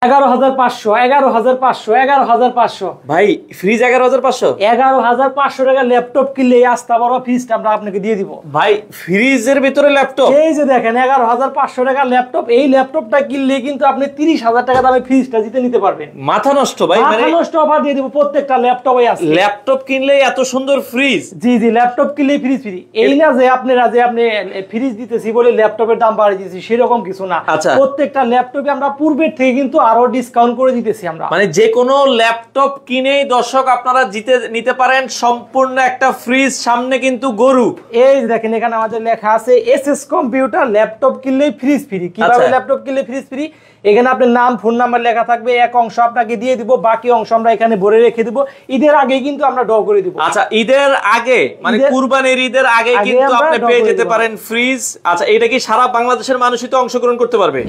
11,500 11,500 11,500 ভাই ফ্রিজ 11,500 11,500 টাকা ল্যাপটপ কিনলে আস্তা বড় ফ্রিজটা আমরা আপনাকে দিয়ে দিব ভাই ফ্রিজের ভিতরে ল্যাপটপ এই যে দেখেন 11,500 টাকা ল্যাপটপ এই ল্যাপটপটা কিনলে কিন্তু আপনি 30,000 টাকা দামে ফ্রিজটা জিতে নিতে পারবেন মাথা নষ্ট ভাই মাথা নষ্ট অফার দিয়ে দিব প্রত্যেকটা ল্যাপটপে আছে ল্যাপটপ কিনলে এত সুন্দর ফ্রিজ জি জি ল্যাপটপ কিনলে ফ্রিজ ফ্রি এই না যে আপনি ফ্রিজ দিতেছি বলে ল্যাপটপের দাম বাড়িয়ে দিয়েছি সেরকম কিছু না প্রত্যেকটা ল্যাপটপে আমরা পূর্বের থেকে কিন্তু আরো ডিসকাউন্ট করে দিতেছি আমরা মানে যে কোনো ল্যাপটপ কিনেই দর্শক আপনারা জিতে নিতে পারেন সম্পূর্ণ একটা ফ্রিজ সামনে কিন্তু গরু এই দেখেন এখানে আমাদের লেখা আছে এসএস কম্পিউটার ল্যাপটপ কিনলে ফ্রিজ ফ্রি কিভাবে ল্যাপটপ কিনলে ফ্রিজ ফ্রি এখানে আপনার নাম ফোন নাম্বার লেখা থাকবে এক অংশ আপনাকে দিয়ে দিব বাকি অংশ আমরা এখানে ভরে রেখে দিব ঈদের আগে কিন্তু আমরা ড্র করে দিব আচ্ছা ঈদের আগে মানে কুরবানির ঈদের আগে কিন্তু আপনি পেয়ে যেতে পারেন ফ্রিজ আচ্ছা এটা কি সারা বাংলাদেশের মানুষই তো অংশগ্রহণ করতে পারবে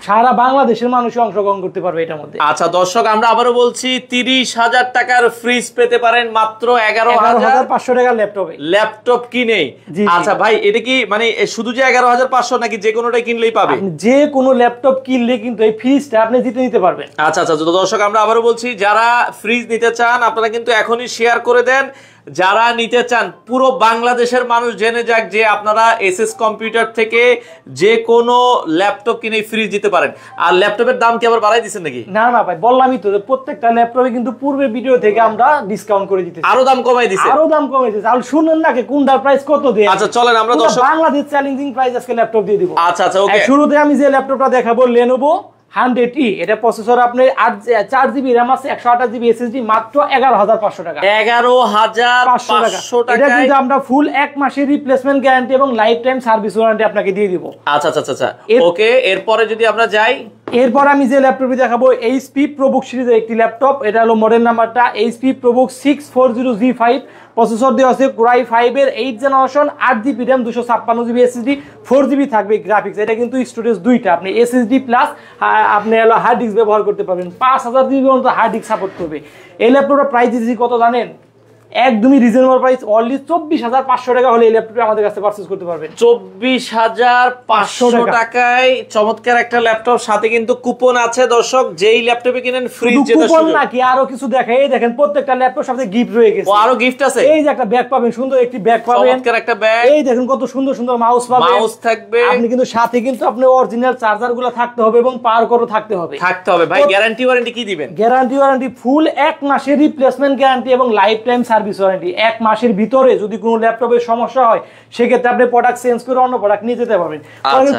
সারা বাংলাদেশের মানুষই অংশগ্রহণ করতে পারবে এটার মধ্যে আচ্ছা দর্শক আমরা আবারো বলছি 30,000 টাকার ফ্রিজ পেতে পারেন মাত্র 11,500 টাকার ল্যাপটপ কিনে আচ্ছা ভাই এটা কি মানে শুধু যে 11,500 নাকি যে কোনোটাই কিনলেই পাবে যে কোনো ল্যাপটপ কিনলে কিন্তু এই ফ্রিজটা আপনি জিতে নিতে পারবেন আচ্ছা আচ্ছা দর্শক আমরা আবারো বলছি যারা ফ্রিজ নিতে চান আপনারা কিন্তু এখনই শেয়ার করে দেন যারা নিতে চান পুরো বাংলাদেশের মানুষ জেনে যাক যে আপনারা এসএস কম্পিউটার থেকে যে কোনো ল্যাপটপ কিনে ফ্রিজ দিতে পারেন আর ল্যাপটপের দাম কি আবার বাড়াই দিচ্ছেন নাকি না না ভাই বললামই তো প্রত্যেকটা ল্যাপটপে কিন্তু পূর্বের ভিডিও থেকে আমরা ডিসকাউন্ট করে দিতেছি আরো দাম কমাই দিছি আরো দাম কমাই দিছি আর শুনুন না কি কোনটার প্রাইস কত দেয় আচ্ছা চলেন আমরা দর্শক বাংলাদেশ চ্যালেঞ্জিং প্রাইস আজকে ল্যাপটপ দিয়ে দিব আচ্ছা আচ্ছা ওকে শুরুতে আমি যে ল্যাপটপটা দেখাবো Lenovo 100E এটা প্রসেসর আপনার 4GB RAM আছে 128GB SSD মাত্র 11,500 টাকা 11,500 টাকা এটা কিন্তু আমরা ফুল এক মাসের রিপ্লেসমেন্ট গ্যারান্টি এবং লাইফ টাইম সার্ভিস ওয়ারেন্টি আপনাকে দিয়ে দিব আচ্ছা আচ্ছা আচ্ছা ওকে এরপরে যদি আমরা যাই এরপর আমি যে ল্যাপটপটি দেখাবো HP ProBook সিরিজের একটি ল্যাপটপ এটা হলো মডেল নাম্বারটা HP ProBook 640G5 প্রসেসর দেওয়া আছে Core i5 এর 8th generation 8GB RAM 256GB SSD 4GB থাকবে গ্রাফিক্স এটা কিন্তু স্টোরেজ দুইটা আপনি SSD প্লাস আপনি হলো হার্ড ডিস্ক ব্যবহার করতে পারবেন 5000 GB পর্যন্ত হার্ড ডিস্ক সাপোর্ট করবে এই ল্যাপটপটার প্রাইস দিয়েছি কত জানেন একদমই রিজনেবল প্রাইস অনলি 24,500 টাকা হলে এই ল্যাপটপটি আমাদের কাছে পারচেজ করতে পারবেন 24,500 টাকায় চমৎকার একটা ল্যাপটপ সাথে কিন্তু কুপন আছে দর্শক যেই ল্যাপটপে কিনেন ফ্রি জেতার সুযোগ কুপন নাকি আরো কিছু দেখাই এই দেখেন প্রত্যেকটা ল্যাপটপ সাথে গিফট রয়ে গেছে ও আরো গিফট আছে এই যে একটা ব্যাগ পাবেন সুন্দর একটি ব্যাগ পাবেন চমৎকার একটা ব্যাগ এই দেখেন কত সুন্দর সুন্দর মাউস পাবেন মাউস থাকবে আপনি কিন্তু সাথে কিন্তু আপনি অরিজিনাল চার্জারগুলো থাকতে হবে এবং পাওয়ার করও থাকতে হবে ভাই গ্যারান্টি ওয়ারেন্টি কি দিবেন গ্যারান্টি ওয়ারেন্টি ফুল এক মাসের রিপ্লেসমেন্ট গ্যারান্টি এবং লাইফ টাইম সার্ভিস ওয়ারেন্টি এক মাসের ভিতরে যদি কোনো ল্যাপটপের সমস্যা হয় সেক্ষেত্রে আপনি প্রোডাক্ট চেঞ্জ করে অন্য প্রোডাক্ট নিয়ে যেতে পারবেন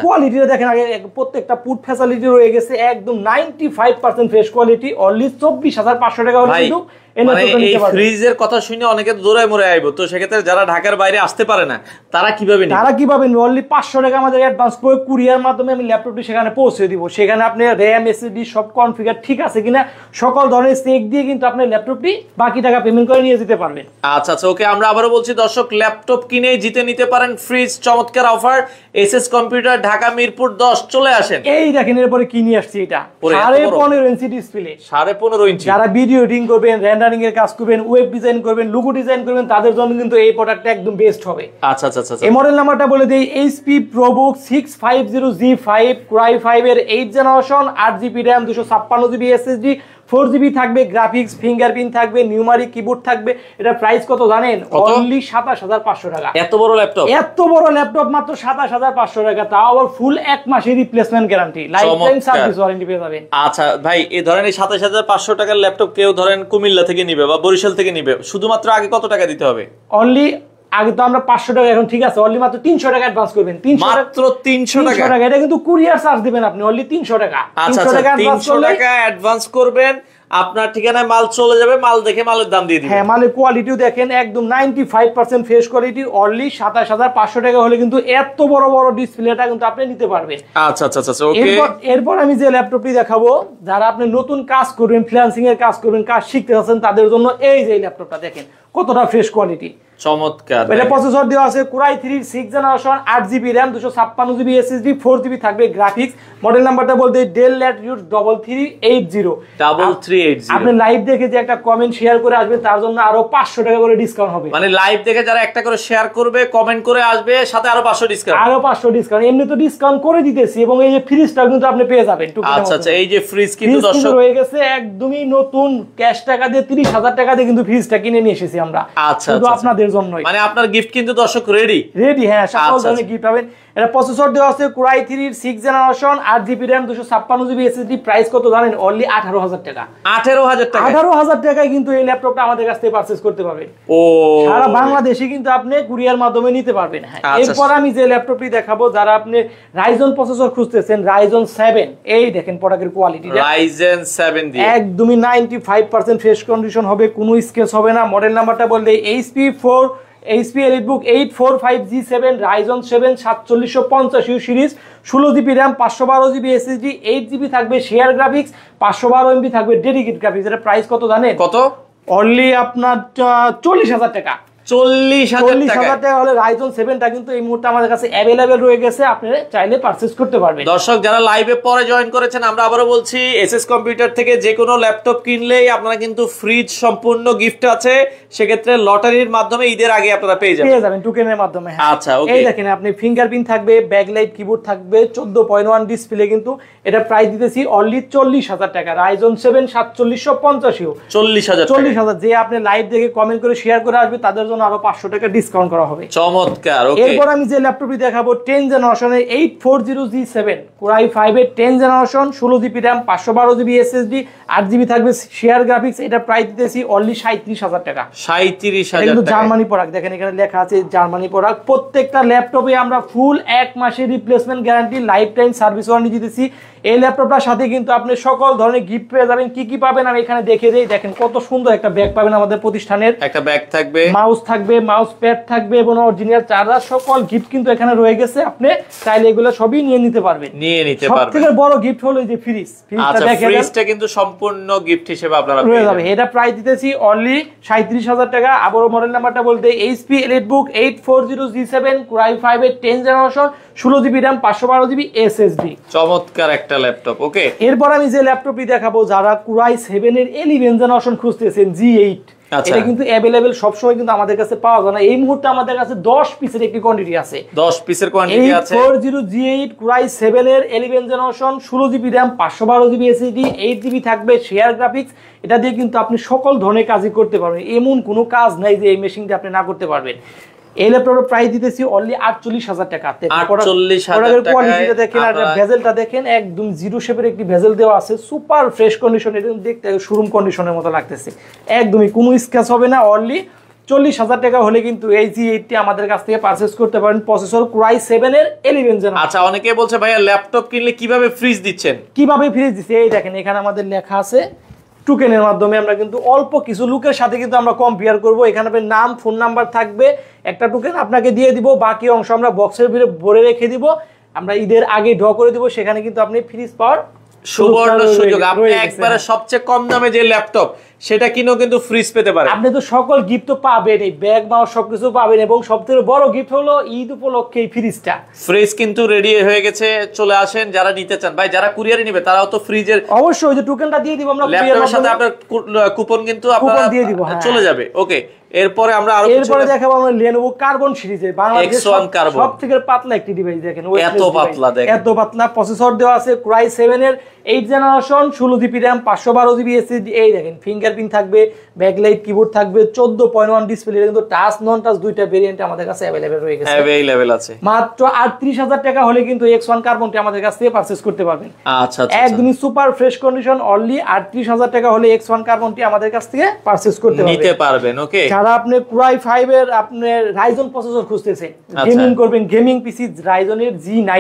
কোয়ালিটিটা দেখেন আগে প্রত্যেকটা পুট ফ্যাসিলিটি রয়ে গেছে একদম 95% ফ্রেশ কোয়ালিটি অনলি 24,500 টাকা হলে কিন্তু এই ফ্রিজের কথা শুনে অনেকে দৌড়ায় মরে আইবো তো সেক্ষেত্রে যারা ঢাকার বাইরে আসতে পারে না তারা কিভাবে অনলি 500 টাকা আমাদের অ্যাডভান্স করে কুরিয়ার মাধ্যমে আমি ল্যাপটপটি সেখানে পৌঁছে দিব সেখানে আপনি RAM SSD সব কনফিগার ঠিক আছে কিনা সকল ধরনের চেক দিয়ে কিন্তু আপনি ল্যাপটপটি বাকি টাকা পেমেন্ট করে নিয়ে যেতে পারবেন আচ্ছা আচ্ছা ওকে আমরা আবারো বলছি দর্শক ল্যাপটপ কিনে জিতে নিতে পারেন ফ্রিজ চমৎকার offer SS computer Dhaka Mirpur 10 চলে আসেন এই দেখেন এরপরে কি নিয়ে আসছি এটা 15.5 ইঞ্চি ডিসপ্লে 15.5 ইঞ্চি যারা ভিডিও এডিটিং করবেন রেন্ডারিং এর কাজ করবেন ওয়েব ডিজাইন করবেন লোগো ডিজাইন করবেন তাদের জন্য কিন্তু এই প্রোডাক্টটা একদম বেস্ট হবে আচ্ছা আচ্ছা আচ্ছা এই মডেল নাম্বারটা বলে দেই HP ProBook 650G5 Core i5 এর 8th generation 8GB RAM 256GB SSD 4GB থাকবে গ্রাফিক্স ফিঙ্গারপ্রিন্ট থাকবে নিউমারিক কিবোর্ড থাকবে এটা প্রাইস কত জানেন অনলি 27,500 টাকা এত বড় ল্যাপটপ মাত্র 27,500 টাকা তাও আবার ফুল এক মাসের replacement guarantee life time service warranty পেয়ে যাবেন আচ্ছা ভাই এই ধরেন এই 27,500 টাকার ল্যাপটপ কেউ ধরেন কুমিল্লা থেকে নিবে বা বরিশাল থেকে নিবে শুধুমাত্র আগে কত টাকা দিতে হবে অনলি আগে তো আমরা 500 টাকা এখন ঠিক আছে অনলি মাত্র 300 টাকা অ্যাডভান্স করবেন মাত্র 300 টাকা এটা কিন্তু কুরিয়ার চার্জ দিবেন আপনি অনলি 300 টাকা আচ্ছা 300 টাকা অ্যাডভান্স করবেন আপনার ঠিকানায় মাল চলে যাবে মাল দেখে মালের দাম দিয়ে দিবেন হ্যাঁ মালের কোয়ালিটিও দেখেন একদম 95% ফ্রেশ কোয়ালিটি অনলি 27,500 টাকা হলে কিন্তু এত বড় বড় ডিসপ্লেটা কিন্তু আপনি নিতে পারবেন আচ্ছা আচ্ছা আচ্ছা ওকে এরপর আমি যে ল্যাপটপটি দেখাবো যারা আপনি নতুন কাজ করবেন ফ্রিল্যান্সিং এর কাজ করবেন কাজ শিখতে আছেন তাদের জন্য এই যে ল্যাপটপটা দেখেন কতটা ফ্রেশ কোয়ালিটি। চমৎকার। এটা প্রসেসর দেওয়া আছে Core i3 6th generation 8GB RAM 256GB SSD 4GB থাকবে গ্রাফিক্স। মডেল নাম্বারটা বলতে Dell Latitude 3380 আপনি লাইভ দেখে যে একটা কমেন্ট শেয়ার করে আসবে তার জন্য আরো 500 টাকা করে ডিসকাউন্ট হবে। মানে লাইভ দেখে যারা একটা করে শেয়ার করবে কমেন্ট করে আসবে সাথে আরো 500 ডিসকাউন্ট। আরো 500 ডিসকাউন্ট এমনি তো ডিসকাউন্ট করে দিতেছি এবং এই যে ফ্রিজটা কিন্তু আপনি পেয়ে যাবেন। আচ্ছা আচ্ছা, এই যে ফ্রিজ কিন্তু দর্শক হয়ে গেছে একদমই নতুন, ক্যাশ টাকা দিয়ে 30,000 টাকা দিয়ে কিন্তু ফ্রিজটা কিনে নিয়ে এসেছি আমরা। আচ্ছা শুধু আপনাদের জন্যই, মানে আপনার গিফট কিন্তু দর্শক রেডি। হ্যাঁ, সকল ধরনের গিফট পাবেন। এটা প্রসেসর দেওয়া আছে Core i3 6th generation 8GB RAM 256GB SSD। Price কত জানেন? অনলি 18,000 টাকা। 18,000 টাকা? 18,000 টাকায় কিন্তু এই ল্যাপটপটা আমাদের কাছ থেকে পারচেজ করতে পারবেন। ও, সারা বাংলাদেশে কিন্তু আপনি কুরিয়ার মাধ্যমে নিতে পারবেন। হ্যাঁ, এরপর আমি যে ল্যাপটপটি দেখাবো, যারা আপনি Ryzen প্রসেসর খুঁজতেছেন, Ryzen 7, এই দেখেন প্রোডাক্টের কোয়ালিটিটা Ryzen 7 দিয়ে একদমই 95% ফ্রেশ কন্ডিশন হবে, কোনো স্কেচ হবে না। মডেল নাম্বারটা বললে HP EliteBook 845G7 Ryzen 7 4750 series, 16GB RAM 512GB SSD, 8GB থাকবে শেয়ার গ্রাফিক্স, 512MB থাকবে ডেডিকেটেড গ্রাফিক্স। এর প্রাইস কত জানেন? কত? অনলি আপনার 40,000 টাকা। 40,000 টাকা হলে Ryzen 7টা কিন্তু এই মুহূর্তে আমাদের কাছে অ্যাভেলেবেল রয়ে গেছে, আপনারা চাইলে পারচেজ করতে পারবেন। দর্শক যারা লাইভে পরে জয়েন করেছেন, আমরা আবারও বলছি এসএস কম্পিউটার থেকে যে কোনো ল্যাপটপ কিনলেই আপনারা কিন্তু ফ্রিজ সম্পূর্ণ গিফট আছে, সেক্ষেত্রে লটারির মাধ্যমে ঈদের আগে আপনারা পেয়ে যাবেন টোকেনের মাধ্যমে। আচ্ছা, ওকে। এই দেখেন আপনি ফিঙ্গারপ্রিন্ট থাকবে, ব্যাকলাইট কিবোর্ড থাকবে, 14.1 ডিসপ্লে, কিন্তু এটা প্রাইস দিতেছি অনলি 40,000 টাকা। Ryzen 7 4750 40,000। যে আপনি লাইভ দেখে কমেন্ট করে শেয়ার করে আসবে তাদের জন্য আরো 500 টাকা ডিসকাউন্ট করা হবে। চমৎকার, ওকে। এরপর আমি যে ল্যাপটপটি দেখাবো 10th জেনারেশনের 840G7 Core i5 এর 10th generation, 16GB RAM 512GB SSD, 8GB থাকবে শেয়ার গ্রাফিক্স। এটা প্রাইস দিতেছি অনলি 37,000 টাকা। 37,000 টাকা। জার্মানি প্রোডাক্ট, দেখেন এখানে লেখা আছে জার্মানি প্রোডাক্ট। প্রত্যেকটা ল্যাপটপে আমরা ফুল 1 মাসের replacement guarantee, life time service warranty দিতেছি। এই ল্যাপটপটার সাথে কিন্তু আপনি সকল ধরনের গিফট পেয়ে যাবেন। কি কি পাবেন আমি এখানে দেখে দেই। দেখেন কত সুন্দর একটা ব্যাগ পাবেন আমাদের প্রতিষ্ঠানের। একটা ব্যাগ থাকবে, মাউস থাকবে, মাউস প্যাড থাকবে এবং অরিজিনাল চার্জার, সকল গিফট কিন্তু এখানে রয়ে গেছে। আপনি চাইলে এগুলো সবই নিয়ে নিতে পারবেন। সবথেকে বড় গিফট হলো এই যে ফ্রিজ। ফ্রিজটা কিন্তু সম্পূর্ণ গিফট হিসেবে আপনারা রয়ে যাবে। এটা প্রাইস দিতেছি অনলি 37,000 টাকা। আবারো মডেল নাম্বারটা বলতে HP EliteBook 840G7 Core i5 এর 10th generation, 16GB RAM 512GB SSD। চমৎকার একটা ল্যাপটপ, ওকে। এরপর আমি যে ল্যাপটপটি দেখাবো, যারা Core i7 এর 11th জেনারেশন খুঁজতেছেন G8, এটা কিন্তু अवेलेबल সব সময় কিন্তু আমাদের কাছে পাওয়া যায় না। এই মুহূর্তে আমাদের কাছে 10 পিসের একটি কোয়ান্টিটি আছে। 10 পিসের কোয়ান্টিটি আছে। 840G8 Core i7 এর 11th generation, 16GB RAM 512GB SSD, 8GB থাকবে শেয়ার গ্রাফিক্স। এটা দিয়ে কিন্তু আপনি সকল ধরনের কাজই করতে পারবেন। এমন কোনো কাজ নাই যে এই মেশিনটা আপনি না করতে পারবেন। এই ল্যাপটপের প্রাইস দিতেছি অনলি 48,000 টাকা। 48,000 টাকা। কোয়ালিটিটা দেখেন আর ভেজেলটা দেখেন, একদম জিরো শেপের একটি ভেজেল দেওয়া আছে, সুপার ফ্রেশ কন্ডিশন। এটা দেখতে শোরুম কন্ডিশনের মতো লাগতেছে, একদমই কোনো স্ক্র্যাচ হবে না। অনলি 40,000 টাকা হলে কিন্তু এই G8টি আমাদের কাছ থেকে পারচেজ করতে পারেন। প্রসেসর Core i7 এর 11th জেনারেশন। আচ্ছা, অনেকে বলছে ভাইয়া ল্যাপটপ কিনলে কিভাবে ফ্রিজ দিচ্ছেন? কিভাবে ফ্রিজ দিচ্ছি এই দেখেন, এখানে আমাদের লেখা আছে টোকেনের মাধ্যমে। আমরা কিন্তু অল্প কিছু লুকের সাথে কিন্তু আমরা কম্পেয়ার করব। এখানে আপনার নাম, ফোন নাম্বার থাকবে, একটা টোকেন আপনাকে দিয়ে দিব, বাকি অংশ আমরা বক্সের ভিতরে ভরে রেখে দিব। আমরা ঈদের আগে ড্র করে দিব, সেখানে কিন্তু আপনি ফ্রিজ পাওয়ার সুবর্ণ সুযোগ। আপনি একবারে সবচেয়ে কম দামে যে ল্যাপটপ সেটা কিনেও কিন্তু ফ্রিজ পেতে পারেন। আপনি তো সকল গিফট তো পাবেন, এই ব্যাগ মাউস সবকিছু পাবেন, এবং সবথেকে বড় গিফট হলো ঈদ উপলক্ষে এই ফ্রিজটা। ফ্রিজ কিন্তু রেডি হয়ে গেছে, চলে আসেন যারা নিতে চান। ভাই যারা কুরিয়ারে নেবে তারাও তো ফ্রিজের অবশ্যই ওই যে টোকেনটা দিয়ে দিব আমরা, ল্যাপটপের সাথে আপনার কুপন কিন্তু আপনারা দিয়ে দিব, চলে যাবে। ওকে, এরপরে আমরা আরো এরপরে দেখাবো আমরা Lenovo Carbon সিরিজের বাংলাদেশের X1 Carbon সবথেকে পাতলা একটি ডিভাইস। দেখেন এত পাতলা, দেখেন এত পাতলা। প্রসেসর দেওয়া আছে Core i7 এর 8th generation, 16GB RAM 512GB SSD। এই দেখেন ফিঙ্গারপ্রিন্ট থাকবে, ব্যাকলাইট কিবোর্ড থাকবে, 14.1 ডিসপ্লে। কিন্তু টাচ নন টাচ দুইটা ভেরিয়েন্ট আমাদের কাছে अवेलेबल রয়ে গেছে। अवेलेबल আছে। মাত্র 38,000 টাকা হলে কিন্তু X1 Carbonটি আমাদের কাছ থেকে পারচেজ করতে পারবেন। আচ্ছা, একদমই সুপার ফ্রেশ কন্ডিশন। অনলি 38,000 টাকা হলে X1 Carbonটি আমাদের কাছ থেকে পারচেজ করতে পারবেন, নিতে পারবেন। ওকে, যারা আপনি Core i5 এর আপনার Ryzen প্রসেসর খুঁজতেছেন, গেমিং করবেন, গেমিং পিসি Ryzen এর G9,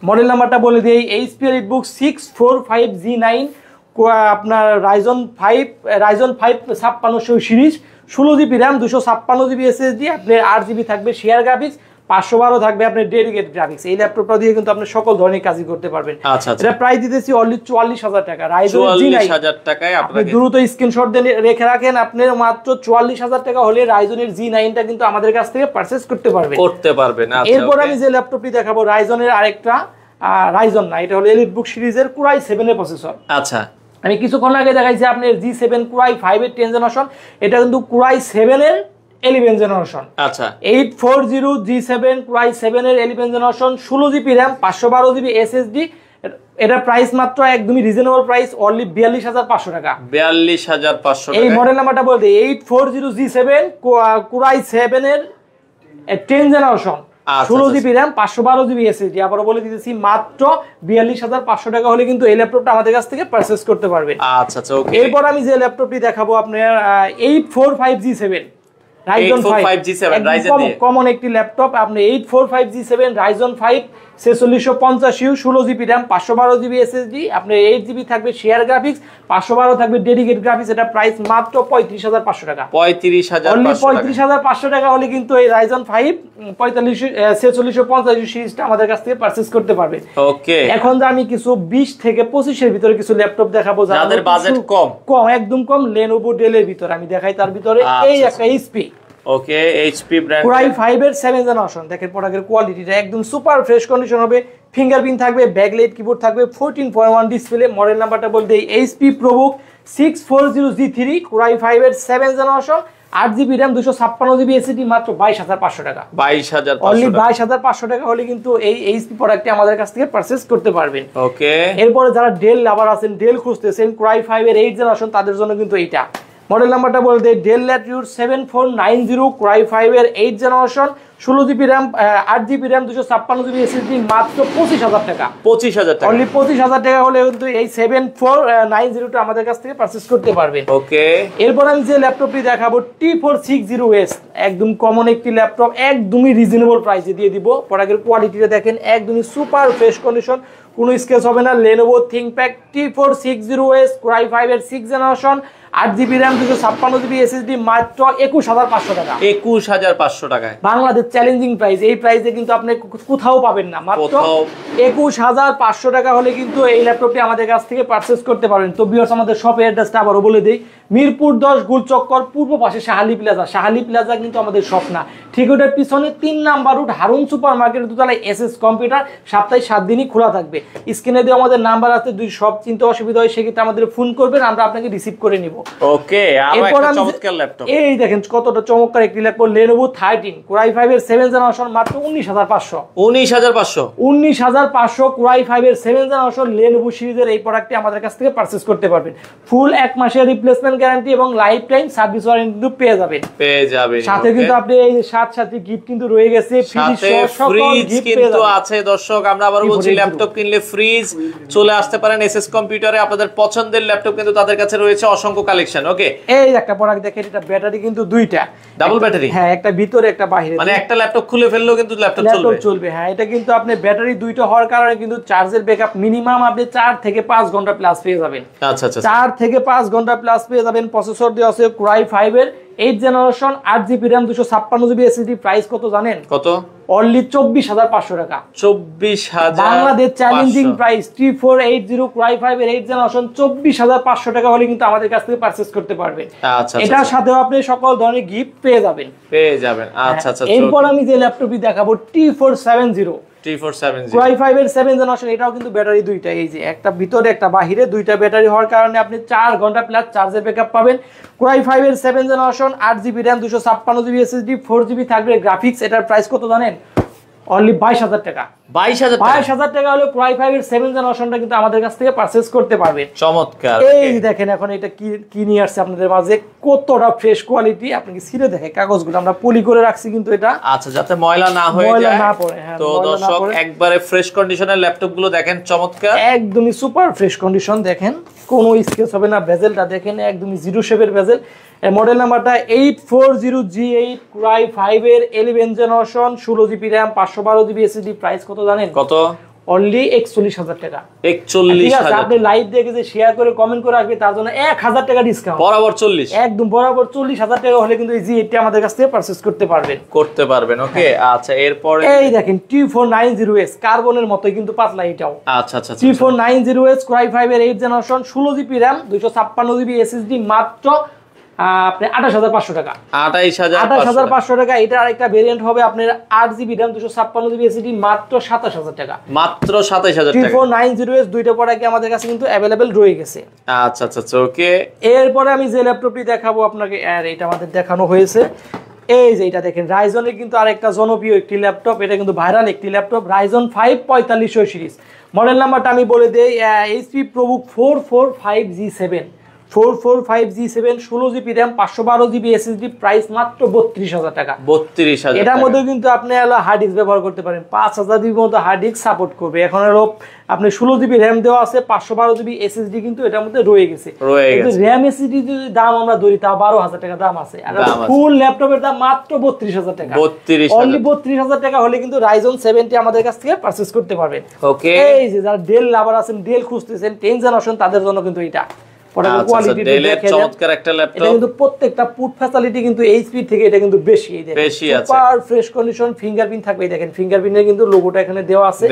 মডেল নাম্বারটা বলে দেই HP EliteBook 645G9 আপনার Ryzen 5 5600 series, 16GB RAM 256GB SSD, আপনার 8GB থাকবে শেয়ার গ্রাফিক্স, 512 থাকবে আপনার ডেডিকেটেড গ্রাফিক্স। এই ল্যাপটপটা দিয়ে কিন্তু আপনি সকল ধরনের কাজই করতে পারবেন। আচ্ছা আচ্ছা, এটা প্রাইস দিতেছি অনলি 44000 টাকা। রাইজেন 44000 টাকায় আপনি দ্রুত স্ক্রিনশট দিয়ে রেখে রাখেন, আপনি মাত্র 44000 টাকা হলে রাইজনের G9টা কিন্তু আমাদের কাছ থেকে পারচেজ করতে পারবেন। আচ্ছা, এরপর আমি যে ল্যাপটপটি দেখাবো রাইজনের আরেকটা, রাইজন না, এটা হলো এলিটবুক সিরিজের Core i7 এর প্রসেসর। আচ্ছা, আমি কিছুক্ষণ আগে দেখাইছি আপনার G7 Core i5 এর 10 জেনারেশন, এটা কিন্তু Core i7 এর 11 জেনারেশন। আচ্ছা, 840 G7 Core i7 এর 11 generation, 16GB RAM, 512GB SSD। এটা প্রাইস মাত্র একদমই রিজনেবল প্রাইস, অনলি 42500 টাকা। 42500 টাকা। এই মডেল নাম্বারটা বলতে 840 G7 Core i7 এর 10 generation, 16GB RAM, 512GB SSD। আবার বলে দিতেছি মাত্র 42500 টাকা হলে কিন্তু এই ল্যাপটপটা আমাদের কাছ থেকে পারচেজ করতে পারবে। আচ্ছা আচ্ছা, ওকে। এরপর আমি যে ল্যাপটপটি দেখাবো আপনার 845 G7 Ryzen 5 G7 Ryzen দিয়ে কমন একটি ল্যাপটপ। আপনি 845 G7 Ryzen 5 4650 16GB RAM, 512GB SSD। আপনি 8GB থাকবে শেয়ার গ্রাফিক্স, 512 থাকবে ডেডিকেটেড গ্রাফিক্স। এটা প্রাইস মাত্র 35500 টাকা। 35500 টাকা হলে কিন্তু এই Ryzen 5 4650 সিরিজটা আমাদের কাছ থেকে পারচেজ করতে পারবে। ওকে, এখন যে আমি কিছু 20 থেকে 25 এর ভিতরে কিছু ল্যাপটপ দেখাবো যাদের বাজেট কম, একদম কম, Lenovo Dell এর ভিতরে আমি দেখাই। তার ভিতরে এই একটা HP, ওকে, HP ব্র্যান্ড Core i5 এর 7 জেনারেশন। দেখেন প্রোডাক্টের কোয়ালিটিটা একদম সুপার ফ্রেশ কন্ডিশন হবে। ফিঙ্গারপ্রিন্ট থাকবে, ব্যাকলাইট কিবোর্ড থাকবে, 14.1 ডিসপ্লে। মডেল নাম্বারটা বলতে HP ProBook 640G3 Core i5 এর 7 generation, 8GB RAM, 256GB SSD, মাত্র 22500 টাকা। 22500 অনলি 22500 টাকা হলে কিন্তু এই HP প্রোডাক্টটি আমাদের কাছ থেকে পারচেজ করতে পারবেন। ওকে, এরপরে যারা ডেল লাভার আছেন, ডেল খুঁজতেছেন, Core i5 এর 8 জেনারেশন, তাদের জন্য কিন্তু এইটা মডেল নাম্বারটা বলতে Dell Latitude 7490 Core i5 এর 8 generation, 16GB RAM, 8GB RAM, 256GB SSD, মাত্র 25000 টাকা। 25000 টাকা, অনলি 25000 টাকা হলে কিন্তু এই 7490 টা আমাদের কাছ থেকে পারচেজ করতে পারবেন। ওকে, এরপর আমি যে ল্যাপটপটি দেখাবো T460S, একদম কমন একটি ল্যাপটপ, একদমই রিজনেবল প্রাইসে দিয়ে দিব। প্রোডাক্টের কোয়ালিটিটা দেখেন একদমই সুপার ফ্রেশ কন্ডিশন, কোনো স্কেচ হবে না। Lenovo ThinkPad T460S Core i5 এর 6 generation, 8GB RAM, 256GB SSD, মাত্র 21500 টাকা। 21500 টাকায় বাংলাদেশ চ্যালেঞ্জিং প্রাইস। এই প্রাইসে কিন্তু আপনি কোথাও পাবেন না। মাত্র 21500 টাকা হলে কিন্তু এই ল্যাপটপটি আমাদের কাছ থেকে পারচেজ করতে পারবেন। তো ভিউয়ার্স, আমাদের শপের অ্যাড্রেসটা আবারও বলে দেই। মিরপুর 10 গোলচক্কর, পূর্ব পাশে শাহালি প্লাজা। শাহালি প্লাজা কিন্তু আমাদের শপ না, ঠিক ওটার পিছনে 3 নাম্বার রুট, হারুন সুপার মার্কেটের দোতলায় SS কম্পিউটার। সপ্তাহে 7 দিনই খোলা থাকবে। স্ক্রিনে দিয়ে আমাদের নাম্বার আছে, যদি সব চিন্তা অসুবিধা হয় সেক্ষেত্রে আমাদের ফোন করবেন, আমরা আপনাকে রিসিভ করে নিব। ওকে, আরো একটা চমৎকার ল্যাপটপ। এই দেখেন কতটা চমৎকার একটি ল্যাপটপ, Lenovo 13 Core i5 এর 7 জেনারেশন, মাত্র 19500। 19500 Core i5 এর 7 জেনারেশন Lenovo সিরিজের এই প্রোডাক্টটি আমাদের কাছ থেকে পারচেজ করতে পারবেন। ফুল 1 মাসের রিপ্লেসমেন্ট গ্যারান্টি এবং লাইফ টাইম সার্ভিস ওয়ারেন্টি কিন্তু পেয়ে যাবেন। সাথে কিন্তু আপনি এই সাথে গিফট কিন্তু রয়ে গেছে, ফ্রিজ কিন্তু আছে। দর্শক, আমরা আবার বলছি, ল্যাপটপ কিনলে ফ্রিজ চলে আসতে পারেন SS কম্পিউটারে। আপনাদের পছন্দের ল্যাপটপ কিন্তু তাদের কাছে রয়েছে অসংখ্য কালেকশন। ওকে, এই একটা প্রোডাক্ট দেখেন, এটা ব্যাটারি কিন্তু দুইটা, ডাবল ব্যাটারি। হ্যাঁ, একটা ভিতরে একটা বাইরে, মানে একটা ল্যাপটপ খুলে ফেললেও কিন্তু ল্যাপটপ চলবে। হ্যাঁ, এটা কিন্তু আপনি ব্যাটারি দুইটা হওয়ার কারণে কিন্তু চার্জের ব্যাকআপ মিনিমাম আপনি 4 থেকে 5 ঘন্টা প্লাস পেয়ে যাবেন। আচ্ছা আচ্ছা, 4 থেকে 5 ঘন্টা প্লাস পেয়ে যাবেন। প্রসেসর দেওয়া আছে Core i5 এর 8 generation, 8GB RAM, 256GB SSD। Price কত জানেন? কত? অনলি 24500 টাকা। 24000 Bangladesh challenging price. T480 Core i5 এর 8 জেনারেশন, 24500 টাকা হলে কিন্তু আমাদের কাছ থেকে পারচেজ করতে পারবেন। আচ্ছা, এটার সাথেও আপনি সকল ধরনের গিফট পেয়ে যাবেন। আচ্ছা আচ্ছা, এরপর আমি যে ল্যাপটপটি দেখাবো T470 Core i5 এর 7 জেনারেশন। এটাও কিন্তু ব্যাটারি দুইটা, এই যে একটা ভিতরে একটা বাহিরে, দুইটা ব্যাটারি হওয়ার কারণে আপনি 4 ঘন্টা প্লাস চার্জের ব্যাকআপ পাবেন। Core i5 এর 7 generation, 8GB RAM, 256GB SSD, 4GB থাকবে গ্রাফিক্স। এটার প্রাইস কত জানেন? অনলি 22000 টাকা। 22000 টাকা হলে Core i5 এর 7 জেনারেশনটা কিন্তু আমাদের কাছ থেকে পারচেজ করতে পারবেন। চমৎকার। এই দেখেন এখন এটা কি নিয়ে আসছে আপনাদের মাঝে, কতটা ফ্রেশ কোয়ালিটি। আপনাকে ছিঁড়ে দেখে কাগজগুলো আমরা পলি করে রাখছি কিন্তু এটা, আচ্ছা, যাতে ময়লা না হয়ে যায়, না পড়ে। হ্যাঁ, তো দর্শক, একবারে ফ্রেশ কন্ডিশনের ল্যাপটপ গুলো দেখেন, চমৎকার, একদমই সুপার ফ্রেশ কন্ডিশন। দেখেন কোনো স্কেচ হবে না, বেজেলটা দেখেন একদমই জিরো শেপের বেজেল। মডেল নাম্বারটা 840G8 Core i5 এর 11 generation, 16GB RAM, 512GB SSD। Price কত জানেন? কত? অনলি 41,000 টাকা। 41,000 আপনি লাইভ দেখে যে শেয়ার করে কমেন্ট করে আসবে তার জন্য 1,000 টাকা ডিসকাউন্ট, বরাবর 40, একদম বরাবর 40,000 টাকা হলে কিন্তু এই জি80 আমাদের কাছ থেকে পারচেজ করতে পারবেন। ওকে। আচ্ছা এরপরে এই দেখেন T490S কার্বনের মতোই কিন্তু পাতলা এটাও। আচ্ছা T490S Core i5 এর 8 generation 16 GB RAM 256 GB SSD মাত্র আপনি 28,500 টাকা। 28,500 টাকা। এটা আরেকটা ভেরিয়েন্ট হবে আপনার 8 জিবি RAM 256 জিবি SSD মাত্র 27,000 টাকা। মাত্র 27,000 টাকা। T490S দুইটা প্রোডাক্ট আমাদের কাছে কিন্তু अवेलेबल রয়ে গেছে। আচ্ছা ওকে। এরপরে আমি যে ল্যাপটপটি দেখাবো আপনাকে, আর এটা আমাদের দেখানো হয়েছে, এই যে এটা দেখেন রাইজনের কিন্তু আরেকটা জনপ্রিয় একটি ল্যাপটপ, এটা কিন্তু ভাইরাল একটি ল্যাপটপ রাইজন 5 4500 সিরিজ। মডেল নাম্বারটা আমি বলে দেই, HP ProBook 445G7 445G7 16 GB RAM 512 GB SSD, price মাত্র 32,000 টাকা। 32,000 এটার মধ্যে কিন্তু আপনি হার্ড ডিস্ক ব্যবহার করতে পারেন, 5,000 জিবির মতো হার্ড ডিস্ক সাপোর্ট করবে। এখন আপনি 16 জিবি RAM দেওয়া আছে, 512 জিবি SSD কিন্তু এটার মধ্যে রয়ে গেছে। RAM SSD যদি দাম আমরা ধরি তাও 12,000 টাকা দাম আছে, আর ফুল ল্যাপটপের দাম মাত্র 32,000 টাকা। অনলি 32,000 টাকা হলে কিন্তু রাইজন 7টি আমাদের কাছ থেকে পারচেজ করতে পারবেন। ওকে। এই যে যারা ডেল লাভার আছেন, ডেল খুঁজতেছেন 10 জেনারেশন, তাদের জন্য কিন্তু এটা প্রত্যেকটা পুট ফ্যাসিলিটি কিন্তু এইচপি থেকে এটা কিন্তু বেশি সুপার ফ্রেশ কন্ডিশন, ফিঙ্গারপ্রিন্ট থাকবে। দেখেন ফিঙ্গারপ্রিন্টের কিন্তু লোগোটা এখানে দেওয়া আছে।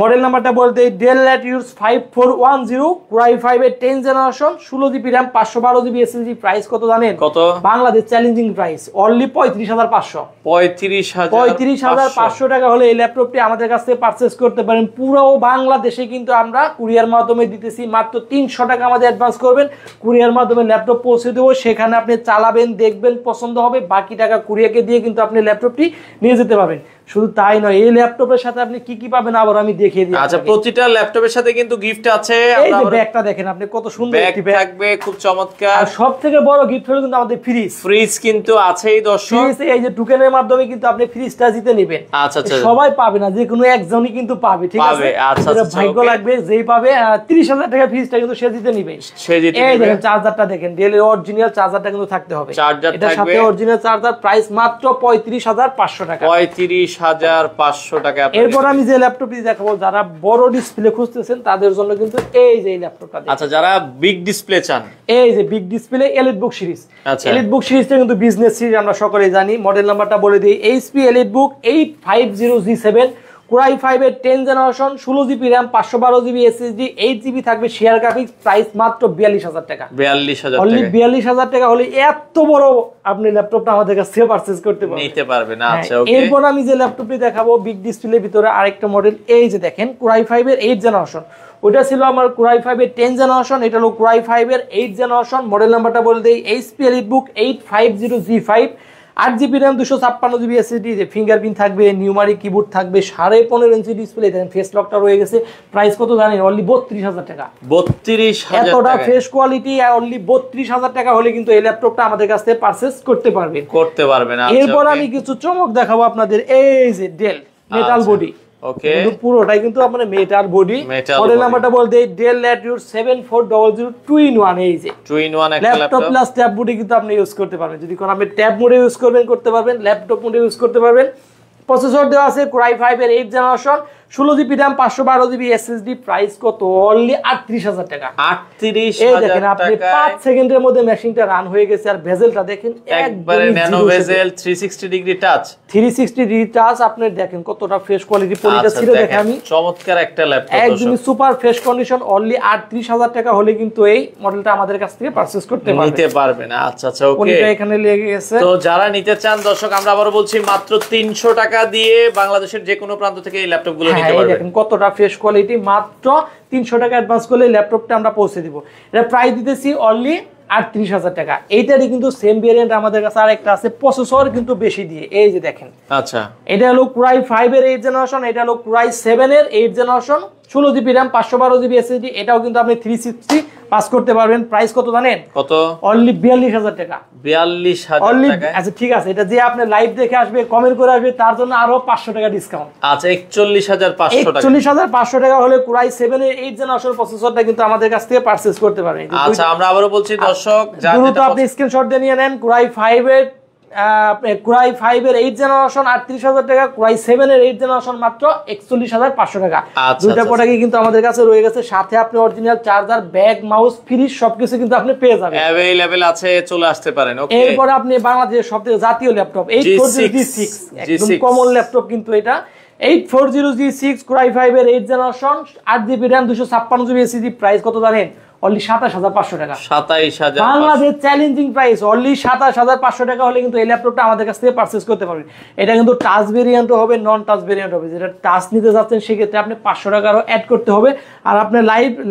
মডেল নাম্বারটা বলতে ডেল ল্যাটিটিউড 5410 Core i5 এর 10 generation 16 GB RAM 512 GB SSD, price কত জানেন? কত? Bangladesh challenging price only 35,500। 35,500 টাকা হলে এই ল্যাপটপটি আমাদের কাছ থেকে পারচেজ করতে পারেন। পুরো বাংলাদেশে কিন্তু আমরা কুরিয়ার মাধ্যমে দিতেছি, মাত্র 300 টাকা আমাদের অ্যাডভান্স করবেন, কুরিয়ার মাধ্যমে ল্যাপটপ পৌঁছে দেবো, সেখানে আপনি চালাবেন, দেখবেন, পছন্দ হবে, বাকি টাকা কুরিয়ারকে দিয়ে কিন্তু আপনি ল্যাপটপটি নিয়ে যেতে পারবেন। শুধু তাই নয়, এই ল্যাপটপের সাথে আপনি কি কি পাবেন আবার আমি দেখিয়ে দিই। আচ্ছা, প্রতিটা ল্যাপটপের সাথে কিন্তু গিফট আছে। এই যে ব্যাগটা দেখেন আপনি, কত সুন্দর একটি ব্যাগ থাকবে, খুব চমৎকার। আর সবথেকে বড় গিফট হলো কিন্তু আমাদের ফ্রিজ কিন্তু আছেই দর্শক। এই যে টোকেনের মাধ্যমে কিন্তু আপনি ফ্রিজটা জিতে নেবেন। আচ্ছা সবাই পাবে না, যে কোনো একজনই কিন্তু পাবে, ঠিক আছে? ভাগ্য লাগবে, যেই পাবে 30,000 টাকা ফ্রিজটা কিন্তু সে জিতে নেবে। এই দেখেন চার্জারটা দেখেন, ডেলের অরিজিনাল চার্জারটা কিন্তু থাকতে হবে, এটার সাথে অরিজিনাল চার্জার, প্রাইস মাত্র 35,500 টাকা। 35,500 টাকা। এরপর আমি যে ল্যাপটপটি দেখাবো, যারা বড় ডিসপ্লে খুঁজতেছেন তাদের জন্য কিন্তু এই যে ল্যাপটপটা। আচ্ছা, যারা বিগ ডিসপ্লে চান, এই যে big display EliteBook series. EliteBook সিরিজটা কিন্তু বিজনেস সিরিজ, আমরা সকলেই জানি। মডেল নাম্বারটা বলে দিই, HP EliteBook 850G7 Core i5 এর 10 generation 16 GB RAM 512 GB SSD, 8 GB থাকবে শেয়ার গ্রাফিক্স, প্রাইস মাত্র 42,000 টাকা। 42,000 অনলি 42,000 টাকা হলে এত বড় আপনি ল্যাপটপটা আমাদের কাছে পারচেজ করতে পারবেন, নিতে পারবেন। আচ্ছা, ওকে। এরপর আমি যে ল্যাপটপটি দেখাবো বিগ ডিসপ্লের ভিতরে আরেকটা মডেল, এই যে দেখেন Core i5 এর 8 জেনারেশন। ওটা ছিল আমার Core i5 এর 10 জেনারেশন, এটা হলো Core i5 এর 8 জেনারেশন। মডেল নাম্বারটা বলে দেই, HP EliteBook 850G5 8 GB RAM 256 GB SSD, যে ফিঙ্গারপ্রিন্ট থাকবে, নিউমারিক কিবোর্ড থাকবে, 15.5 ইঞ্চি ডিসপ্লে, দেখেন ফেস লকটা রয়ে গেছে। প্রাইস কত জানেন? অনলি 32,000 টাকা। 32,000 এতটা ফ্রেশ কোয়ালিটি, অনলি 32,000 টাকা হলে কিন্তু এই ল্যাপটপটা আমাদের কাছ থেকে পারচেজ করতে পারবেন। আচ্ছা, এরপর আমি কিছু চমক দেখাবো আপনাদের, এই যে ডেল মেটাল বডি। ওকে, পুরোটাই কিন্তু আপনার মেটাল বডি। মডেল নাম্বারটা বলতে ডেল ল্যাটিটিউড 7400 2-in-1। এই যে 2-in-1 একটা ল্যাপটপ প্লাস ট্যাব বডি কিন্তু আপনি ইউজ করতে পারবেন। যদি কোন আপনি ট্যাব মোডে ইউজ করবেন করতে পারবেন, ল্যাপটপ মোডে ইউজ করতে পারবেন। প্রসেসর দেওয়া আছে Core i5 এর 8 generation 16 GB RAM 512 GB SSD, price কত? অনলি 38,000 টাকা। 38,000 টাকা। দেখেন আপনি 5 সেকেন্ডের মধ্যে মেশিনটা রান হয়ে গেছে, আর ভেজেলটা দেখেন একবারে nano bezel, 360 degree touch. 360 degree touch, আপনি দেখেন কতটা ফ্রেশ কোয়ালিটি। পলিটা ছিল দেখেন আমি, চমৎকার একটা ল্যাপটপ, একদমই সুপার ফ্রেশ কন্ডিশন। অনলি 38,000 টাকা হলে কিন্তু এই মডেলটা আমাদের কাছ থেকে পারচেজ করতে পারবেন। আচ্ছা, ওকে। পলিটা এখানে লেগে গেছে। তো যারা নিতে চান দর্শক, আমরা আবারো বলছি, মাত্র 300 টাকা দিয়ে বাংলাদেশের যে কোনো প্রান্ত থেকে এই ল্যাপটপগুলো নিতে পারবেন। দেখেন কতটা ফ্রেশ কোয়ালিটি, মাত্র 300 টাকা অ্যাডভান্স করলে ল্যাপটপটা আমরা পৌঁছে দিব। এটা প্রাইস দিতেছি অনলি 38,000 টাকা। এইটারই কিন্তু সেম ভেরিয়েন্ট আমাদের কাছে আরেকটা আছে, প্রসেসর কিন্তু বেশি দিয়ে। এই যে দেখেন, আচ্ছা, এটা হলো Core i5 এর 8 জেনারেশন, এটা হলো Core i7 এর 8 generation 16 GB RAM 512 GB SSD। এটাও কিন্তু আপনি 360 পাস করতে পারবেন। প্রাইস কত জানেন? কত? অনলি 42,000 টাকা। 42,000 টাকা। আচ্ছা ঠিক আছে, এটা যে আপনি লাইভ দেখে আসবে, কমেন্ট করে আসবে, তার জন্য আরো 500 টাকা ডিসকাউন্ট। আচ্ছা, 41,500 টাকা। 41,500 টাকা হলে Core i7 এর 8 জেনারেশন প্রসেসরটা কিন্তু আমাদের কাছ থেকে পারচেজ করতে পারবেন। আচ্ছা, আমরা আবারো বলছি দর্শক, দ্রুত আপনি স্ক্রিনশট দিয়ে নিয়ে নেন। Core i5 এর কুরাই 5 এর 8 জেনারেশন 38,000 টাকা, কুরাই 7 এর 8 জেনারেশন মাত্র 41,500 টাকা। দুইটা প্রোডাক্টই কিন্তু আমাদের কাছে রয়ে গেছে, সাথে আপনি original charger, bag, mouse, fridge সবকিছু কিন্তু আপনি পেয়ে যাবেন, अवेलेबल আছে, চলে আসতে পারেন। ওকে, এরপর আপনি বাংলাদেশের সবথেকে জাতীয় ল্যাপটপ 840G6, একদম কমন ল্যাপটপ কিন্তু এটা 840G6 কুরাই 5 এর 8 generation 8GB RAM 256GB SSD, price কত জানেন? অনলি 27,500 টাকা। 27,000 বাংলাদেশ চ্যালেঞ্জিং প্রাইস, অনলি 27,500 টাকা হলে কিন্তু এই ল্যাপটপটা আমাদের কাছ থেকে পারচেজ করতে পারবেন। এটা কিন্তু টাচ ভেরিয়েন্টও হবে, নন টাচ ভেরিয়েন্ট হবে। যেটা টাচ নিতে যাচ্ছেন সেক্ষেত্রে আপনি 500 টাকা আরো অ্যাড করতে হবে, আর আপনি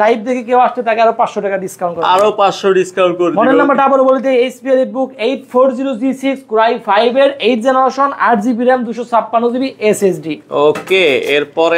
লাইভ দেখে কেউ আসতে তাকে আরো 500 টাকা ডিসকাউন্ট করবে, আরো 500 ডিসকাউন্ট করে দিবেন। মডেল নাম্বারটা আবার বলে দিই, HP EliteBook 840G6 কুরাই 5 এর 8 generation 8GB RAM 256GB SSD। ওকে, এরপর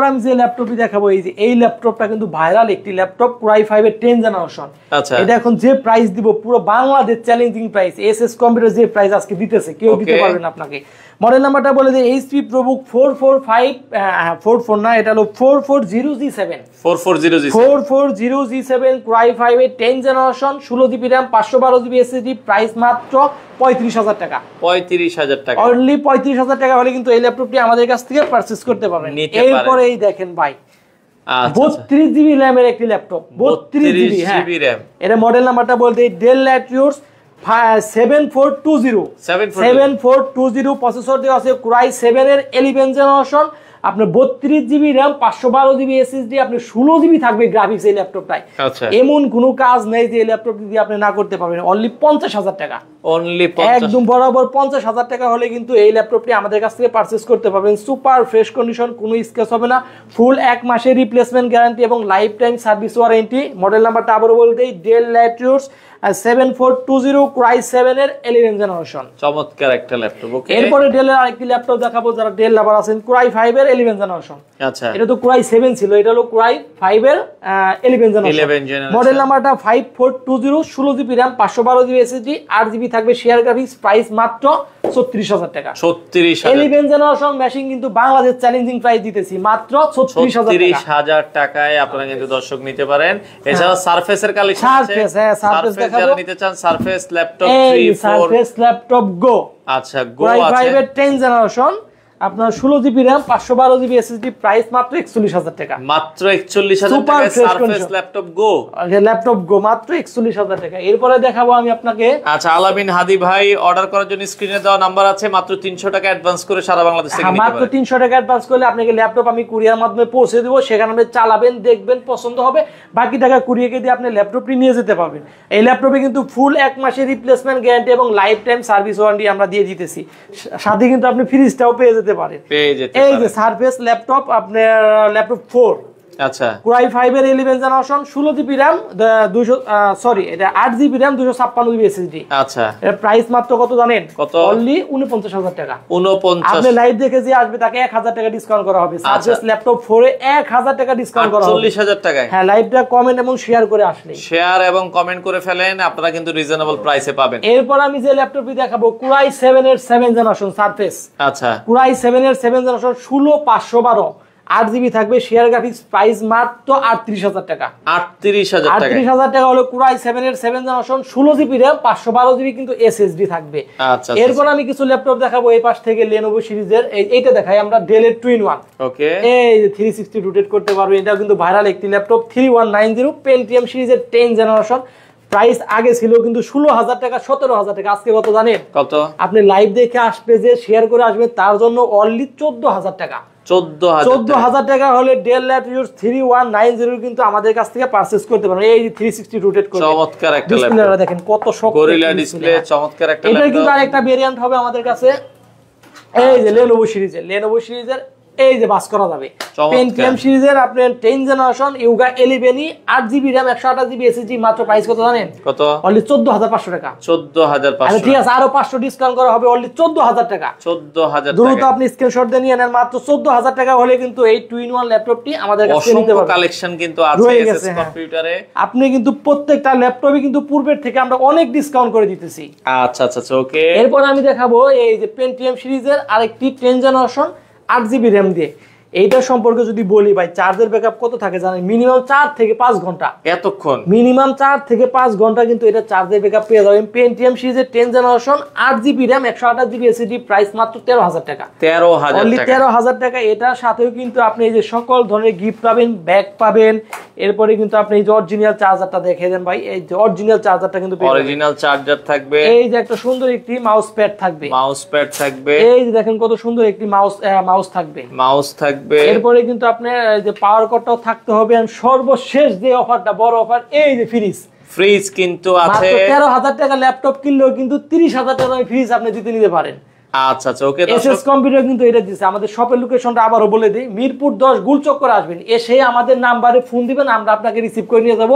আমি যে ল্যাপটপটি দেখাবো, এই যে এই ল্যাপটপটা কিন্তু ভাইরাল একটি ল্যাপটপ, কুরাই 5 এর 10 জেনারেশন। আচ্ছা, এটা এখন যে প্রাইস দিব পুরো Bangladesh challenging price, SS computer যে প্রাইস আজকে দিতেছে কেউ দিতে পারবে না আপনাকে। মডেল নাম্বারটা বলে দিই, HP ProBook 44 না, এটা হলো 440G7 440G7 কুরাই 5 এর 10 generation 16GB RAM 512GB SSD, price মাত্র 35,000 টাকা। 35,000 টাকা, অনলি 35,000 টাকা হলে কিন্তু এই ল্যাপটপটি আমাদের কাছ থেকে পারচেজ করতে পারবেন। এরপরে এই দেখেন ভাই, 32GB RAM এর একটি ল্যাপটপ, 32GB RAM। এটা মডেল নাম্বারটা বলতে ডেল ল্যাটিউস 7420 প্রসেসর দেওয়া আছে, কুরাই 7 এর 11 জেনারেশন, আপনার 32GB RAM 512GB SSD, আপনি 16GB থাকবে গ্রাফিক্স এই ল্যাপটপটায়। এমন কোনো কাজ নেই যে এই ল্যাপটপটি দিয়ে আপনি না করতে পারবেন। অনলি 50,000 টাকা, একদম বরাবর 50,000 টাকা হলে কিন্তু এই ল্যাপটপটি আমাদের কাছ থেকে পারচেজ করতে পারবেন। সুপার ফ্রেশ কন্ডিশন, কোনো স্ক্র্যাচ হবে না, ফুল 1 মাসের রিপ্লেসমেন্ট গ্যারান্টি এবং life time service warranty. Model নাম্বারটা আবারও বলতে ডেল ল্যাটিউস 7420 কুরাই 7 এর 11 জেনারেশন, চমৎকার একটা ল্যাপটপ। ওকে, এরপরে ডেলের আরেকটি ল্যাপটপ দেখাবো যারা ডেল লাভার আছেন, কুরাই 5 এর 11 জেনারেশন। আচ্ছা, এটা তো কুরাই 7 ছিল, এটা হলো কুরাই 5 এর 11 জেনারেশন। মডেল নাম্বারটা 5420 16GB RAM 512GB SSD 8GB থাকবে শেয়ার গ্রাফিক্স, প্রাইস মাত্র 36,000 টাকা। 36,000 11 জেনারেশন মেশিন কিন্তু বাংলাদেশ চ্যালেঞ্জিং প্রাইস দিতেছি মাত্র 36,000 টাকায় আপনারা কিন্তু দর্শক নিতে পারেন। এছাড়া সারফেসের কালেকশন আছে, সারফেস যারা নিতে চান, সারফেস ল্যাপটপ 3 4 সারফেস ল্যাপটপ গো। আচ্ছা, গো আছে 5 এর 10 জেনারেশন, আপনার 16GB RAM 512GB SSD, price মাত্র 41,000 টাকা। মাত্র 41,000 টাকায় সারফেস ল্যাপটপ গো, ল্যাপটপ গো মাত্র 41,000 টাকা। এরপরে দেখাবো আমি আপনাকে। আচ্ছা, আলামিন হাদি ভাই, অর্ডার করার জন্য স্ক্রিনে দেওয়া নাম্বার আছে, মাত্র 300 টাকা অ্যাডভান্স করে সারা বাংলাদেশ থেকে নিতে পারেন। মাত্র 300 টাকা অ্যাডভান্স করলে আপনাকে ল্যাপটপ আমি কুরিয়ার মাধ্যমে পৌঁছে দেব, সেখানে আপনি চালাবেন, দেখবেন, পছন্দ হবে, বাকি টাকা কুরিয়ারকে দিয়ে আপনি ল্যাপটপটি নিয়ে যেতে পারবেন। এই ল্যাপটপে কিন্তু ফুল 1 মাসের রিপ্লেসমেন্ট গ্যারান্টি এবং লাইফ টাইম সার্ভিস ওয়ারেন্টি আমরা দিয়ে দিতেছি, সাথে কিন্তু আপনি ফ্রিজটাও পেয়ে যেতে পারেন। এই যে সারফেস ল্যাপটপ, আপনার ল্যাপটপ 4, আচ্ছা, কুরাই 5 এর 11 জেনারেশন 16GB RAM এটা 8GB RAM 256GB SSD। আচ্ছা, এর প্রাইস মাত্র কত জানেন? কত? অনলি 49,000 টাকা। 49, আপনি লাইভ দেখে যে আসবে তাকে 1000 টাকা ডিসকাউন্ট করা হবে। সারফেস ল্যাপটপ 4 এ 1000 টাকা ডিসকাউন্ট করা হবে, 40,000 টাকায়। হ্যাঁ, লাইভটা কমেন্ট এবং শেয়ার করে আসলে, শেয়ার এবং কমেন্ট করে ফেলেন, আপনারা কিন্তু রিজনেবল প্রাইসে পাবেন। এরপর আমি যে ল্যাপটপটি দেখাবো, কুরাই 7 এর 7 জেনারেশন সারফেস। আচ্ছা, কুরাই 7 এর 7 জেনারেশন 16512 8GB থাকবে শেয়ার গ্রাফিক্স, প্রাইস মাত্র 38,000 টাকা। 38,000 টাকা হলো কুরাই 7 এর 7 জেনারেশন 16GB RAM 512GB কিন্তু SSD থাকবে। আচ্ছা, এরপর আমি কিছু ল্যাপটপ দেখাবো এই পাশ থেকে, Lenovo সিরিজের এইটা দেখাই আমরা, ডেল এর 2-in-1। ওকে, এই যে 360 রোটেট করতে পারবে, এটাও কিন্তু ভাইরাল একটি ল্যাপটপ 3190 Pentium সিরিজের 10 জেনারেশন। প্রাইস আগে ছিল কিন্তু 16,000 টাকা 17,000 টাকা, আজকে কত জানেন? কত? আপনি লাইভ দেখে আসবে, যে শেয়ার করে আসবে তার জন্য অনলি 14,000 টাকা। 14,000 টাকা হলে ডেল ল্যাটিউস 3190 কিন্তু আমাদের কাছ থেকে পারচেজ করতে পারবেন। এই যে 360 রোটেট করে চমৎকার একটা ল্যাপটপ, ডিসপ্লেটা দেখেন কত শক্ত, গরিলা ডিসপ্লে, চমৎকার একটা ল্যাপটপ। এটা কিন্তু আরেকটা ভেরিয়েন্ট হবে আমাদের কাছে, এই যে Lenovo সিরিজের এই যে বাস করা যাবে। Pentium সিরিজের আপনার 10 generation Yuga 11 8GB RAM 128GB SSD, মাত্র প্রাইস কত জানেন? কত? অনলি 14,500 টাকা। 14,500, ঠিক আছে, আরো 500 ডিসকাউন্ট করা হবে, অনলি 14,000 টাকা। 14,000 টাকা। দ্রুত আপনি স্ক্রিনশট দিয়ে নিয়ে নেন, মাত্র 14,000 টাকা হলে কিন্তু এই 2-in-1 ল্যাপটপটি আমাদের কাছে নিতে পারবেন। কালেকশন কিন্তু আছে এসএস কম্পিউটারে। আপনি কিন্তু প্রত্যেকটা ল্যাপটপে কিন্তু পূর্বের থেকে আমরা অনেক ডিসকাউন্ট করে দিতেছি। আচ্ছা, ওকে। এরপর আমি দেখাবো এই যে Pentium সিরিজের আরেকটি 10 জেনারেশন 8GB RAM দিয়ে, এইটা সম্পর্কে যদি বলি ভাই, চার্জের ব্যাকআপ কত থাকে জানেন? মিনিমাম 4 থেকে 5 ঘন্টা। এতক্ষণ? মিনিমাম 4 থেকে 5 ঘন্টা কিন্তু এটা চার্জের ব্যাকআপ পেয়ে যাবেন। পেন্টিয়াম সিরিজের 10 generation 8GB RAM 128GB SSD, price মাত্র 13,000 টাকা। 13,000 অনলি টাকা। 13,000 টাকা। এটার সাথেও কিন্তু আপনি এই যে সকল ধরনের গিফট পাবেন, ব্যাগ পাবেন। এরপরে কিন্তু আপনি এই যে অরিজিনাল চার্জারটা দেখে দেন ভাই, এই যে অরিজিনাল চার্জারটা কিন্তু অরিজিনাল চার্জার থাকবে। এই যে একটা সুন্দর একটি মাউস প্যাড থাকবে, মাউস প্যাড থাকবে। এই যে দেখেন কত সুন্দর একটি মাউস থাকবে, মাউস থাকবে। এরপরে কিন্তু আপনার যে পাওয়ার কটটাও থাকতে হবে। আর সর্বশেষ যে অফারটা, বড় অফার, এই যে ফ্রিজ কিন্তু আছে। 13,000 টাকা ল্যাপটপ কিনলেও কিন্তু 30,000 টাকা ফ্রিজ আপনি জিতে নিতে পারেন। আচ্ছা আচ্ছা, ওকে। এসএস কম্পিউটার কিন্তু এটা দিচ্ছে। আমাদের শপের লোকেশনটা আবারও বলে দিই, মিরপুর 10 গুলচক্করে আসবেন, এসে আমাদের নাম্বারে ফোন দিবেন, আমরা আপনাকে রিসিভ করে নিয়ে যাব।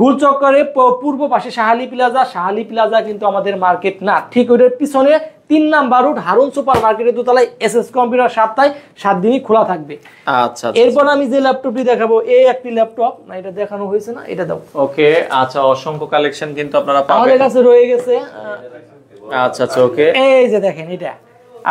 গুলচক্করে পূর্ব পাশে শাহালি প্লাজা। শাহালি প্লাজা কিন্তু আমাদের মার্কেট না, ঠিক ওইটার পিছনে 3 নাম্বার রুট হারুন সুপার মার্কেটের দোতলায় এসএস কম্পিউটার, সপ্তাহে 7 দিনই খোলা থাকবে। আচ্ছা, এরপর আমি যে ল্যাপটপটি দেখাবো, এই একটি ল্যাপটপ, না এটা দেখানো হয়েছে না, এটা দাও। ওকে, আচ্ছা, অসংখ্য কালেকশন কিন্তু আপনারা পাবেন আমাদের কাছে রয়ে গেছে। আচ্ছা আচ্ছা, ওকে। এই যে দেখেন, এটা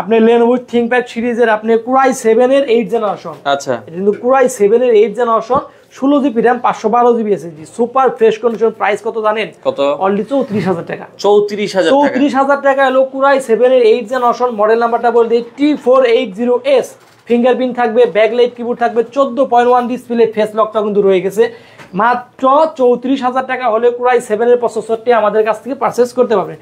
আপনি Lenovo ThinkPad সিরিজের আপনি Core i7 এর 8 জেনারেশন। আচ্ছা, এটা কিন্তু Core i7 এর 8 generation, 16GB RAM 512GB SSD, super fresh condition. Price কত জানেন? কত? অনলি 34,000 টাকা। 34,000 টাকা। 34,000 টাকা হলো Core i7 এর 8 জেনারেশন। মডেল নাম্বারটা বলে দিই, T480S। ফিঙ্গারপ্রিন্ট থাকবে, ব্যাকলাইট কিবোর্ড থাকবে, 14.1 ডিসপ্লে, ফেস লকটা কিন্তু রয়ে গেছে। মাত্র 34,000 টাকা হলে Core i7 এর প্রসেসরটি আমাদের কাছ থেকে পারচেজ করতে পারবেন।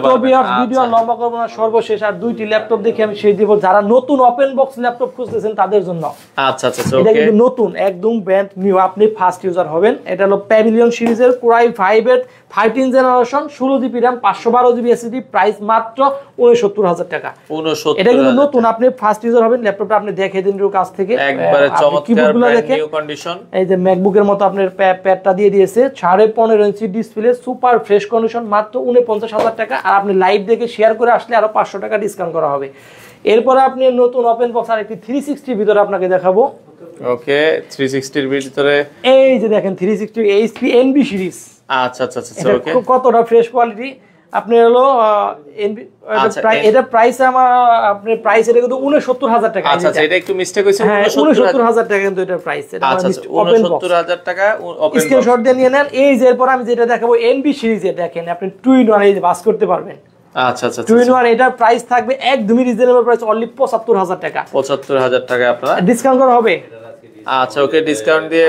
তো ভিডিও লম্বা করব না, সর্বশেষ আর দুইটি ল্যাপটপ দেখে আমি শেষ দিব, যারা নতুন ওপেন বক্স ল্যাপটপ খুঁজতেছেন তাদের জন্য। আচ্ছা আচ্ছা, এটা ওকে। কিন্তু নতুন, একদম ব্র্যান্ড নিউ, আপনি ফার্স্ট ইউজার হবেন। এটা হলো প্যাভিলিয়ন সিরিজের Core i5 এর 13 generation, 16GB RAM 512GB SSD, price মাত্র 69,000 টাকা। 69,000। এটা কিন্তু নতুন, আপনি ফার্স্ট ইউজার হবেন। ল্যাপটপটা আপনি দেখে দিন কাছ থেকে, একবারে চমৎকার কিবোর্ডগুলো ব্র্যান্ড দেখেন, নিউ কন্ডিশন। এই যে ম্যাকবুকের মতো আপনার প্যাডটা দিয়ে দিয়েছে, 15.5 inch display, super fresh condition, মাত্র 49,000 টাকা। আর আপনি লাইভ দেখে শেয়ার করে আসলে আরো 500 টাকা ডিসকাউন্ট করা হবে। এরপরে আপনি নতুন ওপেন বক্স আর একটি 360 ভিতরে আপনাকে দেখাবো। ওকে, 360 এর ভিতরে এই যে দেখেন 360 HP NB সিরিজ। আচ্ছা আচ্ছা আচ্ছা, ওকে। কতটা ফ্রেশ কোয়ালিটি আপনি হলো এটা প্রাইস আমার আপনার প্রাইস এটা কিন্তু 69,000 টাকা। আচ্ছা আচ্ছা, এটা একটু মিস্টেক হইছে। 69,000 টাকা কিন্তু এটা প্রাইস। এটা আচ্ছা, 69,000 টাকা ওপেন বক্স। স্ক্রিনশট দিয়ে নিয়ে নেন। এই যে এরপর আমি যেটা দেখাবো NB সিরিজে, দেখেন আপনি 2-in-1 এই যে বাস করতে পারবেন। আচ্ছা আচ্ছা, 2-in-1 এটার প্রাইস থাকবে একদমই রিজনেবল প্রাইস, অনলি 75,000 টাকা। 75,000 টাকা আপনারা ডিসকাউন্ট করা হবে। আচ্ছা, ওকে, ডিসকাউন্ট দিয়ে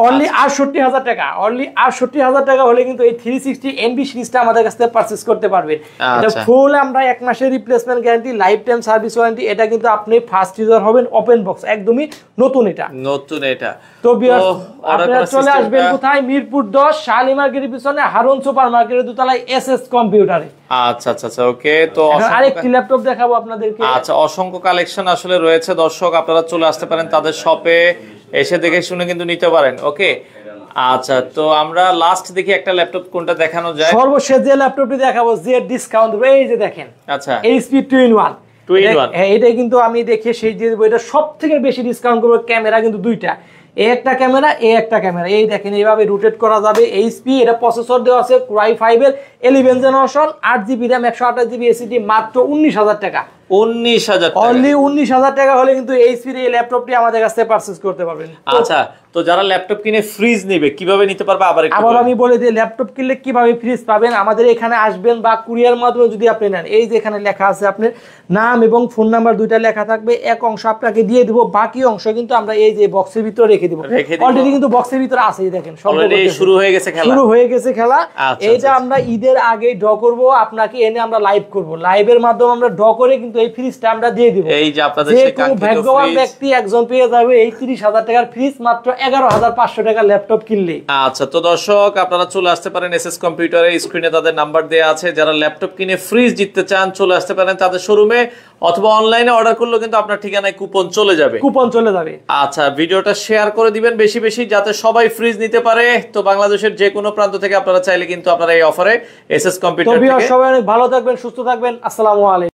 অনলি 68,000 টাকা। অনলি 68,000 টাকা হলে কিন্তু এই 360 NB সিরিজটা আমাদের কাছ থেকে পারচেজ করতে পারবেন। এটা ফুল আমরা 1 মাসের replacement guarantee, life time service warranty. এটা কিন্তু আপনি ফার্স্ট ইউজার হবেন, ওপেন বক্স, একদমই নতুন এটা। তো ভিউয়ার্স, আপনারা চলে আসবেন কোথায়? মিরপুর 10 শাহালি মার্কেটের পিছনে হারুন সুপার মার্কেটের দোতলায় এসএস কম্পিউটারে। আচ্ছা আচ্ছা আচ্ছা, ওকে। তো আরেকটি ল্যাপটপ দেখাবো আপনাদেরকে। আচ্ছা, অসংখ্য কালেকশন আসলে রয়েছে দর্শক, আপনারা চলে আসতে পারেন তাদের শপে, এসে দেখে শুনে কিন্তু নিতে পারেন। ওকে, আচ্ছা, তো আমরা লাস্ট দেখি একটা ল্যাপটপ কোনটা দেখানো যায়। সর্বশেষ যে ল্যাপটপটি দেখাবো, যে ডিসকাউন্ট, এই যে দেখেন, আচ্ছা, HP 2-in-1। এটা কিন্তু আমি দেখে সেই দিয়ে দেবো। এটা সবথেকে বেশি ডিসকাউন্ট করবো। ক্যামেরা কিন্তু দুইটা, একটা ক্যামেরা, একটা ক্যামেরা। এই দেখেন, এইভাবে রোটেট করা যাবে। HP, এটা প্রসেসর দেওয়া আছে Core i5 এর 11 generation, 8GB RAM 128GB SSD, মাত্র 19,000 টাকা। 19,000 টাকা। অনলি 19,000 টাকা হলে কিন্তু HP এর এই ল্যাপটপটি আমাদের কাছ থেকে পারচেজ করতে পারবেন। আচ্ছা, তো যারা ল্যাপটপ কিনে ফ্রিজ নেবে কিভাবে নিতে পারবে? আবার আমি বলে দিই, ল্যাপটপ কিনলে কিভাবে ফ্রিজ পাবেন। আমাদের এখানে আসবেন বা কুরিয়ার মাধ্যমে যদি আপনি নেন, এই যে এখানে লেখা আছে আপনার নাম এবং ফোন নাম্বার দুইটা লেখা থাকবে। এক অংশ আপনাকে দিয়ে দিব, বাকি অংশ কিন্তু আমরা এই যে বক্সের ভিতরে রেখে দিব। অলরেডি কিন্তু বক্সের ভিতরে আছে, দেখেন শুরু হয়ে গেছে খেলা। এইটা আমরা ঈদের আগে ড্র করব, আপনাকে এনে আমরা লাইভ করব। লাইভের মাধ্যমে আমরা ড্র করে কিন্তু এই ফ্রিজটা আমরা দিয়ে দিব। এই যে আপনাদের সেই কাঙ্ক্ষিত ভাগ্যবান ব্যক্তি একজন পেয়ে যাবে এই 30,000 টাকার ফ্রিজ, মাত্র 11,500 টাকা ল্যাপটপ কিনলে। আচ্ছা, তো দর্শক আপনারা চলে আসতে পারেন এসএস কম্পিউটারে, স্ক্রিনে তাদের নাম্বার দেওয়া আছে। যারা ল্যাপটপ কিনে ফ্রিজ জিততে চান, চলে আসতে পারেন তাদের শোরুমে, অথবা অনলাইনে অর্ডার করলেও কিন্তু আপনার ঠিকানায় কুপন চলে যাবে। আচ্ছা, ভিডিওটা শেয়ার করে দিবেন বেশি বেশি, যাতে সবাই ফ্রিজ নিতে পারে। তো বাংলাদেশের যে কোনো প্রান্ত থেকে আপনারা চাইলে কিন্তু আপনারা এই অফারে এসএস কম্পিউটার থেকে। সবাই অনেক ভালো থাকবেন, সুস্থ থাকবেন। আসসালামু আলাইকুম।